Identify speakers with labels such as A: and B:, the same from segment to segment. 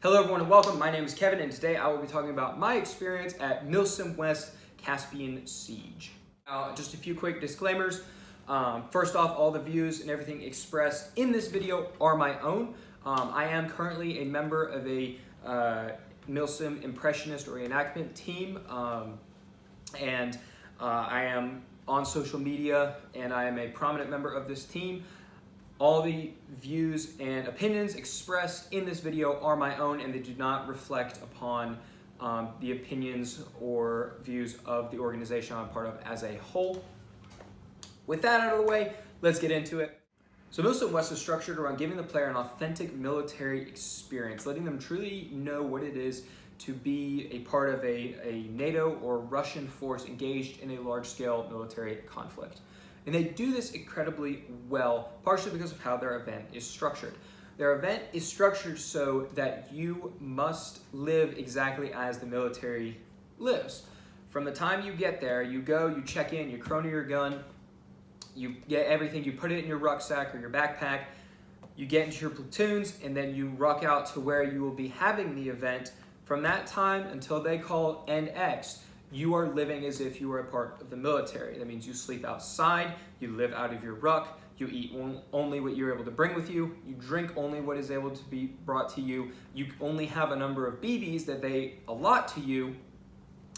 A: Hello everyone and welcome. My name is Kevin and today I will be talking about my experience at MSW Caspian Siege. Just a few quick disclaimers. First off, all the views and everything expressed in this video are my own. I am currently a member of a MSW Impressionist or Reenactment team, and I am on social media and I am a prominent member of this team. All the views and opinions expressed in this video are my own and they do not reflect upon the opinions or views of the organization I'm part of as a whole. With that out of the way, let's get into it. So MSW is structured around giving the player an authentic military experience, letting them truly know what it is to be a part of a NATO or Russian force engaged in a large-scale military conflict. And they do this incredibly well, partially because of how their event is structured. Their event is structured so that you must live exactly as the military lives. From the time you get there, you go, you check in, you chrono your gun, you get everything, you put it in your rucksack or your backpack, you get into your platoons, and then you rock out to where you will be having the event. From that time until they call NX, you are living as if you were a part of the military. That means you sleep outside, you live out of your ruck, you eat only what you're able to bring with you, you drink only what is able to be brought to you, you only have a number of BBs that they allot to you,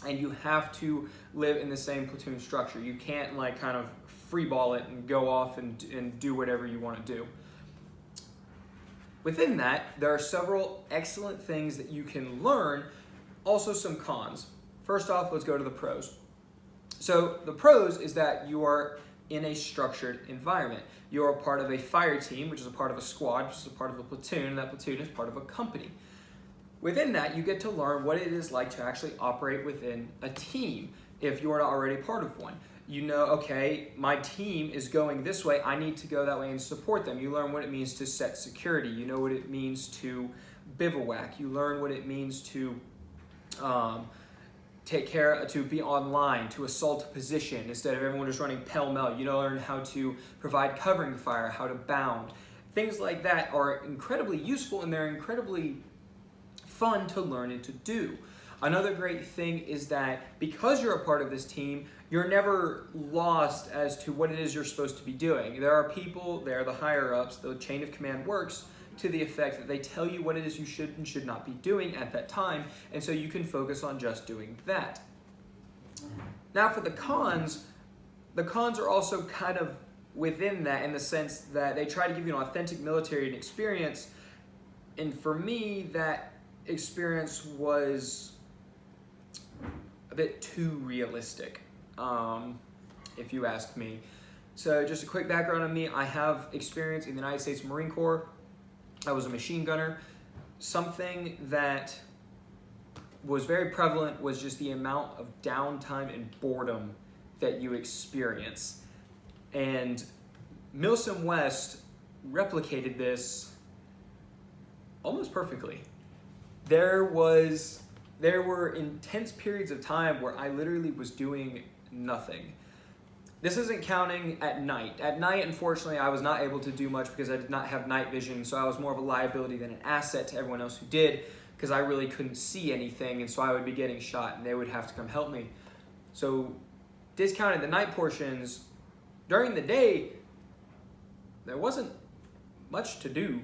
A: and you have to live in the same platoon structure. You can't like kind of freeball it and go off and do whatever you want to do. Within that, there are several excellent things that you can learn, also some cons. First off, let's go to the pros. So the pros is that you are in a structured environment. You are part of a fire team, which is a part of a squad, which is a part of a platoon, and that platoon is part of a company. Within that, you get to learn what it is like to actually operate within a team if you are not already part of one. You know, okay, my team is going this way, I need to go that way and support them. You learn what it means to set security. You know what it means to bivouac. You learn what it means to to be online, to assault a position instead of everyone just running pell-mell. You learn how to provide covering fire, how to bound. Things like that are incredibly useful and they're incredibly fun to learn and to do. Another great thing is that because you're a part of this team, you're never lost as to what it is you're supposed to be doing. There are people, there are the higher-ups, the chain of command works to the effect that they tell you what it is you should and should not be doing at that time, and so you can focus on just doing that. Now for the cons are also kind of within that in the sense that they try to give you an authentic military experience, and for me, that experience was a bit too realistic, if you ask me. So just a quick background on me, I have experience in the United States Marine Corps. I was a machine gunner. Something that was very prevalent was just the amount of downtime and boredom that you experience. And MSW West replicated this almost perfectly. There were intense periods of time where I literally was doing nothing. This isn't counting at night. At night, unfortunately, I was not able to do much because I did not have night vision, so I was more of a liability than an asset to everyone else who did, because I really couldn't see anything, and so I would be getting shot, and they would have to come help me. So, discounted the night portions, during the day, there wasn't much to do.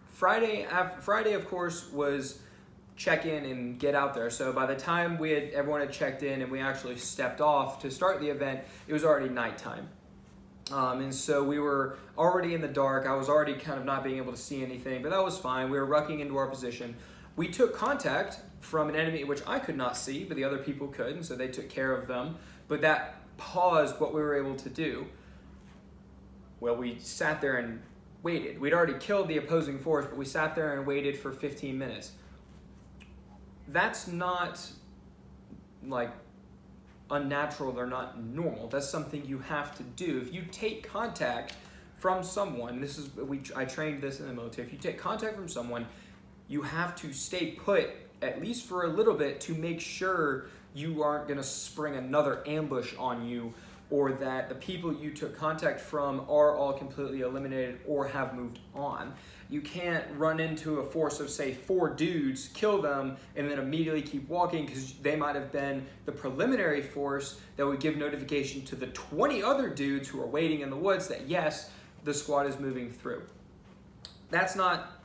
A: Friday, of course, was check in and get out there. So by the time everyone had checked in and we actually stepped off to start the event, it was already nighttime. And so we were already in the dark. I was already kind of not being able to see anything, but that was fine. We were rucking into our position. We took contact from an enemy which I could not see, but the other people could, and so they took care of them. But that paused what we were able to do. Well, we sat there and waited. We'd already killed the opposing force, but we sat there and waited for 15 minutes. That's not like unnatural or not normal. That's something you have to do. If you take contact from someone, I trained this in the military. If you take contact from someone, you have to stay put at least for a little bit to make sure you aren't going to spring another ambush on you or that the people you took contact from are all completely eliminated or have moved on. You can't run into a force of, say, 4 dudes, kill them, and then immediately keep walking, because they might have been the preliminary force that would give notification to the 20 other dudes who are waiting in the woods that, yes, the squad is moving through. That's not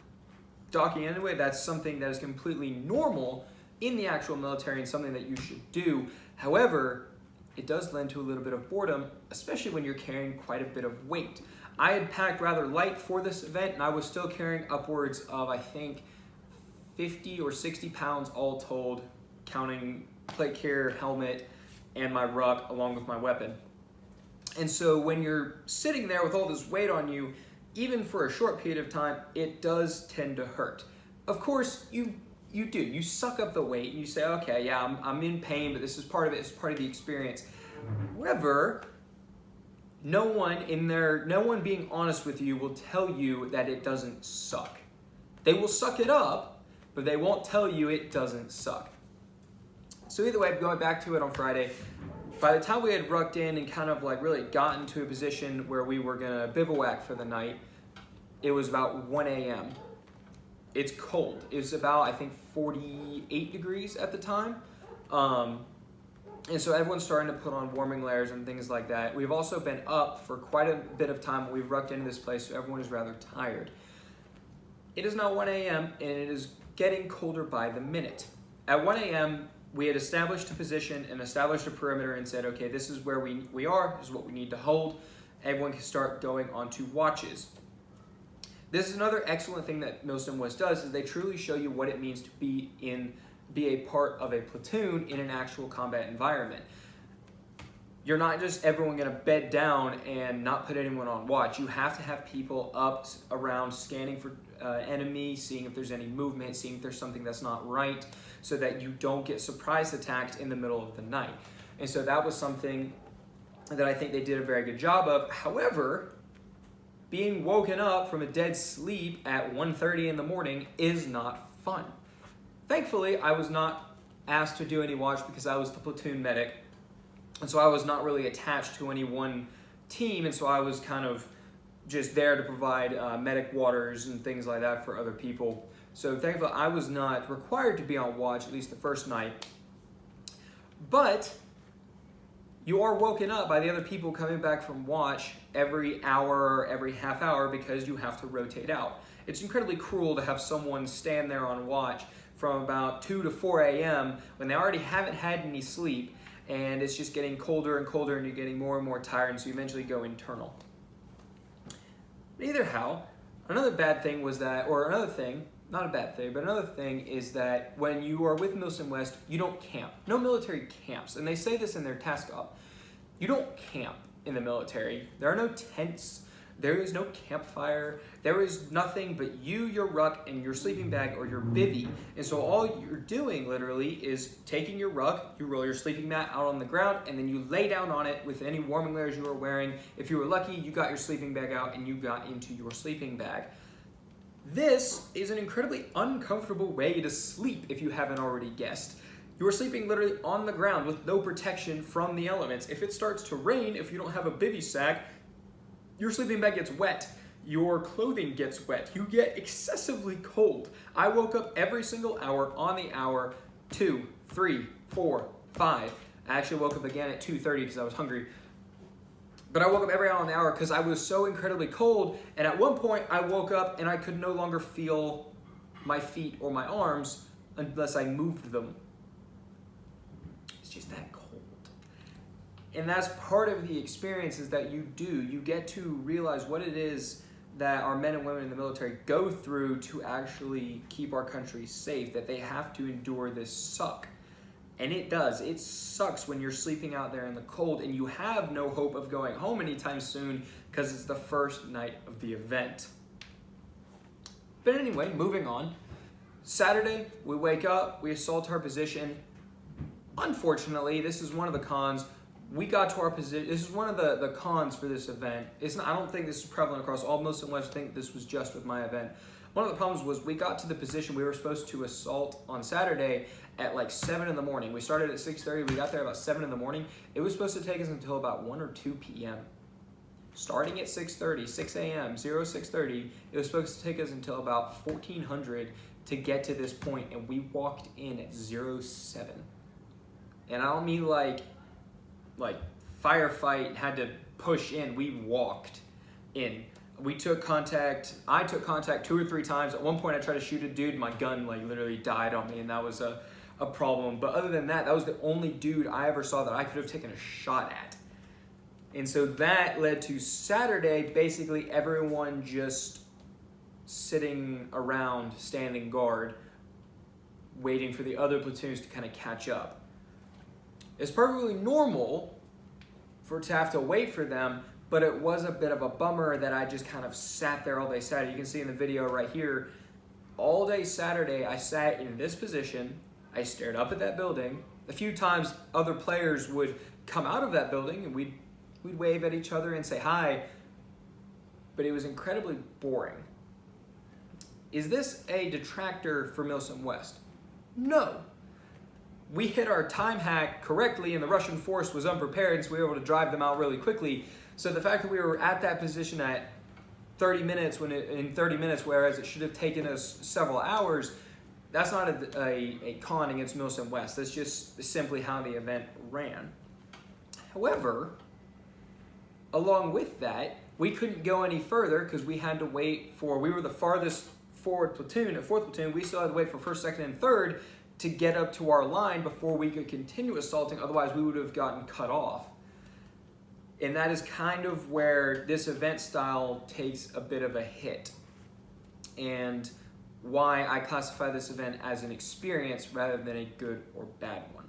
A: docking anyway. That's something that is completely normal in the actual military and something that you should do. However, it does lend to a little bit of boredom, especially when you're carrying quite a bit of weight. I had packed rather light for this event, and I was still carrying upwards of, I think, 50 or 60 pounds all told, counting plate carrier, helmet, and my ruck along with my weapon. And so when you're sitting there with all this weight on you, even for a short period of time, it does tend to hurt. Of course, you do. You suck up the weight and you say, okay, yeah, I'm in pain, but this is part of it. It's part of the experience. However, no one being honest with you will tell you that it doesn't suck. They will suck it up, but they won't tell you it doesn't suck. So either way, going back to it on Friday, by the time we had rucked in and kind of like really gotten to a position where we were gonna bivouac for the night, it was about 1 a.m. It's cold. It was about, I think, 48 degrees at the time. And so everyone's starting to put on warming layers and things like that. We've also been up for quite a bit of time when we've rucked into this place, so everyone is rather tired. It is now 1 a.m. and it is getting colder by the minute. At 1 a.m., we had established a position and established a perimeter and said, okay, this is where we are, this is what we need to hold. Everyone can start going onto watches. This is another excellent thing that MSW West does, is they truly show you what it means to be a part of a platoon in an actual combat environment. You're not just everyone gonna bed down and not put anyone on watch. You have to have people up around scanning for enemy, seeing if there's any movement, seeing if there's something that's not right, so that you don't get surprise attacked in the middle of the night. And so that was something that I think they did a very good job of. However, being woken up from a dead sleep at 1:30 in the morning is not fun. Thankfully, I was not asked to do any watch because I was the platoon medic. And so I was not really attached to any one team. And so I was kind of just there to provide medic waters and things like that for other people. So thankfully, I was not required to be on watch, at least the first night. But you are woken up by the other people coming back from watch every hour or every half hour because you have to rotate out. It's incredibly cruel to have someone stand there on watch from about 2 to 4 a.m. when they already haven't had any sleep, and it's just getting colder and colder and you're getting more and more tired, and so you eventually go internal. But either how, another bad thing was that, or another thing, not a bad thing, but another thing is that when you are with MSW West, you don't camp. No military camps, and they say this in their task op. You don't camp in the military. There are no tents. There is no campfire. There is nothing but you, your ruck, and your sleeping bag or your bivvy. And so all you're doing literally is taking your ruck, you roll your sleeping mat out on the ground, and then you lay down on it with any warming layers you were wearing. If you were lucky, you got your sleeping bag out and you got into your sleeping bag. This is an incredibly uncomfortable way to sleep if you haven't already guessed. You are sleeping literally on the ground with no protection from the elements. If it starts to rain, if you don't have a bivvy sack, your sleeping bag gets wet. Your clothing gets wet. You get excessively cold. I woke up every single hour on the hour, 2, 3, 4, 5. I actually woke up again at 2:30 because I was hungry. But I woke up every hour on the hour because I was so incredibly cold. And at one point I woke up and I could no longer feel my feet or my arms unless I moved them. It's just that cold. And that's part of the experience, is that you get to realize what it is that our men and women in the military go through to actually keep our country safe, that they have to endure this suck. And it does. It sucks when you're sleeping out there in the cold and you have no hope of going home anytime soon because it's the first night of the event. But anyway, moving on. Saturday, we wake up, we assault our position. Unfortunately, this is one of the cons. We got to our position. This is one of the cons for this event. I don't think this is prevalent across all MSW West. I think this was just with my event. One of the problems was we got to the position we were supposed to assault on Saturday at like 7 in the morning. We started at 6:30, we got there about 7 in the morning. It was supposed to take us until about 1 or 2 p.m. Starting at 6:30, 6 a.m., 06:30, it was supposed to take us until about 1400 to get to this point, and we walked in at 07. And I don't mean like firefight, had to push in. We walked in. We took contact. I took contact 2 or 3 times. At one point, I tried to shoot a dude. My gun like literally died on me, and that was a problem. But other than that, that was the only dude I ever saw that I could have taken a shot at. And so that led to Saturday, basically everyone just sitting around, standing guard, waiting for the other platoons to kind of catch up. It's perfectly normal to have to wait for them, but it was a bit of a bummer that I just kind of sat there all day Saturday. You can see in the video right here, all day Saturday I sat in this position, I stared up at that building. A few times other players would come out of that building and we'd wave at each other and say hi, but it was incredibly boring. Is this a detractor for Milsim West? No. We hit our time hack correctly and the Russian force was unprepared, so we were able to drive them out really quickly. So the fact that we were at that position at 30 minutes in 30 minutes, whereas it should have taken us several hours, that's not a con against Milsim West. That's just simply how the event ran. However, along with that, we couldn't go any further because we had to wait for, we were the farthest forward platoon, a 4th platoon. We still had to wait for 1st, 2nd, and 3rd to get up to our line before we could continue assaulting. Otherwise, we would have gotten cut off. And that is kind of where this event style takes a bit of a hit, and why I classify this event as an experience rather than a good or bad one.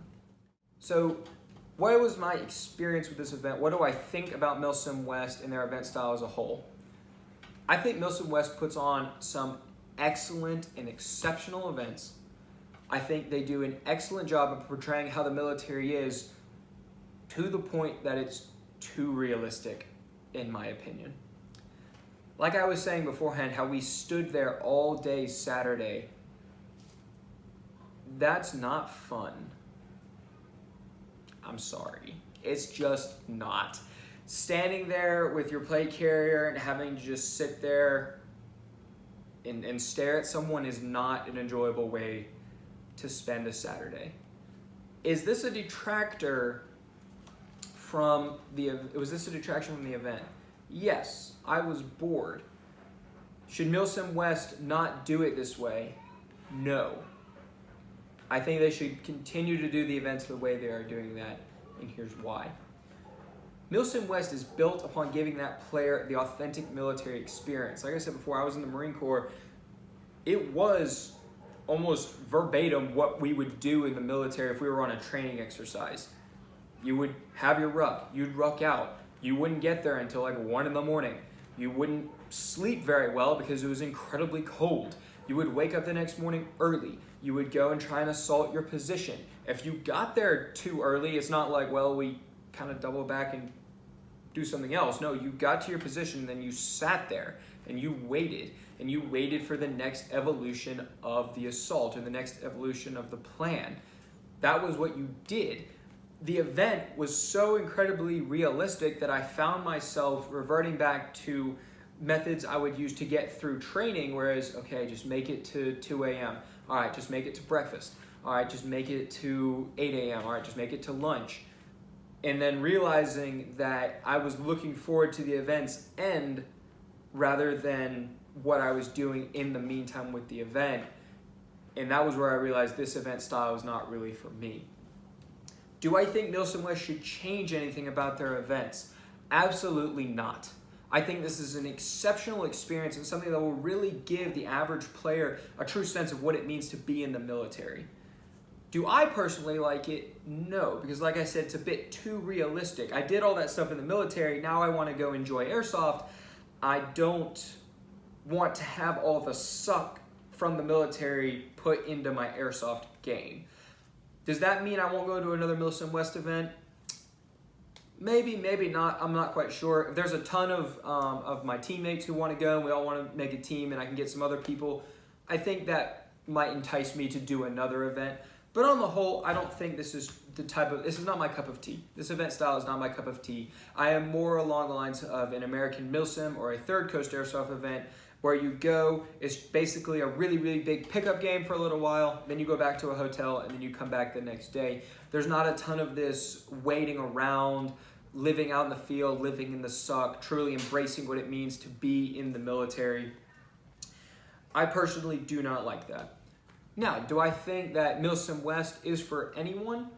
A: So what was my experience with this event? What do I think about Milsim West and their event style as a whole? I think Milsim West puts on some excellent and exceptional events. I think they do an excellent job of portraying how the military is, to the point that it's too realistic, in my opinion. Like I was saying beforehand, how we stood there all day Saturday, that's not fun. I'm sorry. It's just not. Standing there with your plate carrier and having to just sit there and stare at someone is not an enjoyable way to spend a Saturday. Is this a detractor from was this a detraction from the event? Yes, I was bored. Should Milsim West not do it this way? No. I think they should continue to do the events the way they are doing that, and here's why. Milsim West is built upon giving that player the authentic military experience. Like I said before, I was in the Marine Corps. It was almost verbatim what we would do in the military if we were on a training exercise. You would have your ruck, you'd ruck out. You wouldn't get there until like 1 in the morning. You wouldn't sleep very well because it was incredibly cold. You would wake up the next morning early. You would go and try and assault your position. If you got there too early, it's not like, well, we kind of double back and do something else. No, you got to your position and then you sat there and you waited. And you waited for the next evolution of the assault or the next evolution of the plan. That was what you did. The event was so incredibly realistic that I found myself reverting back to methods I would use to get through training, whereas, okay, just make it to 2 a.m. All right, just make it to breakfast. All right, just make it to 8 a.m. All right, just make it to lunch. And then realizing that I was looking forward to the event's end rather than what I was doing in the meantime with the event. And that was where I realized this event style is not really for me. Do I think Milsim West should change anything about their events? Absolutely not. I think this is an exceptional experience and something that will really give the average player a true sense of what it means to be in the military. Do I personally like it? No, because like I said, it's a bit too realistic. I did all that stuff in the military, now I want to go enjoy airsoft. I don't want to have all the suck from the military put into my airsoft game. Does that mean I won't go to another Milsim West event? Maybe, maybe not. I'm not quite sure. If there's a ton of my teammates who want to go and we all want to make a team and I can get some other people, I think that might entice me to do another event. But on the whole, I don't think this is this is not my cup of tea. This event style is not my cup of tea. I am more along the lines of an American Milsim or a Third Coast Airsoft event where you go, it's basically a really, really big pickup game for a little while, then you go back to a hotel, and then you come back the next day. There's not a ton of this waiting around, living out in the field, living in the suck, truly embracing what it means to be in the military. I personally do not like that. Now, do I think that Milsim West is for anyone?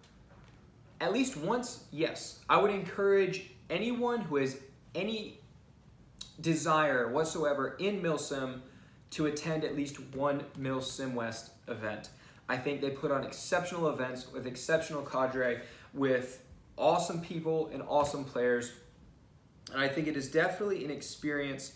A: At least once, yes. I would encourage anyone who has any desire whatsoever in Milsim to attend at least one Milsim West event. I think they put on exceptional events with exceptional cadre, with awesome people and awesome players. And I think it is definitely an experience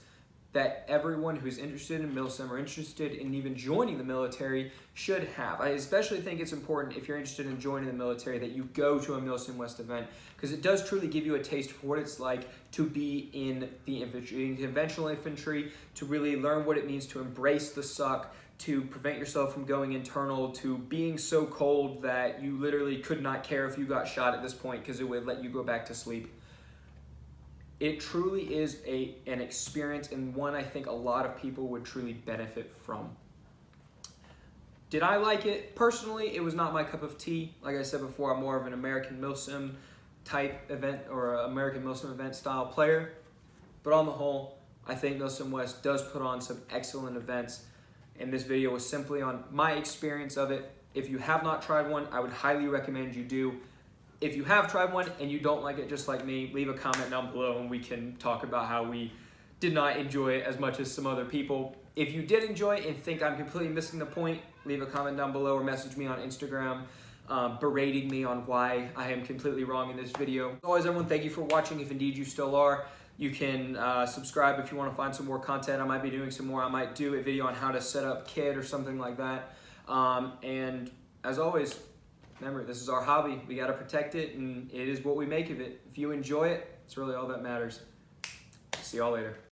A: that everyone who's interested in Milsim or interested in even joining the military should have. I especially think it's important if you're interested in joining the military that you go to a Milsim West event, because it does truly give you a taste for what it's like to be in the infantry, in conventional infantry, to really learn what it means to embrace the suck, to prevent yourself from going internal, to being so cold that you literally could not care if you got shot at this point because it would let you go back to sleep. It truly is an experience, and one I think a lot of people would truly benefit from. Did I like it? Personally, it was not my cup of tea. Like I said before, I'm more of an American Milsim type event or American Milsim event style player. But on the whole, I think Milsim West does put on some excellent events, and this video was simply on my experience of it. If you have not tried one, I would highly recommend you do. If you have tried one and you don't like it just like me, leave a comment down below and we can talk about how we did not enjoy it as much as some other people. If you did enjoy it and think I'm completely missing the point, leave a comment down below or message me on Instagram berating me on why I am completely wrong in this video. As always, everyone, thank you for watching. If indeed you still are, you can subscribe if you want to find some more content. I might be doing some more. I might do a video on how to set up kit or something like that. And as always, remember, this is our hobby. We got to protect it, and it is what we make of it. If you enjoy it, it's really all that matters. See y'all later.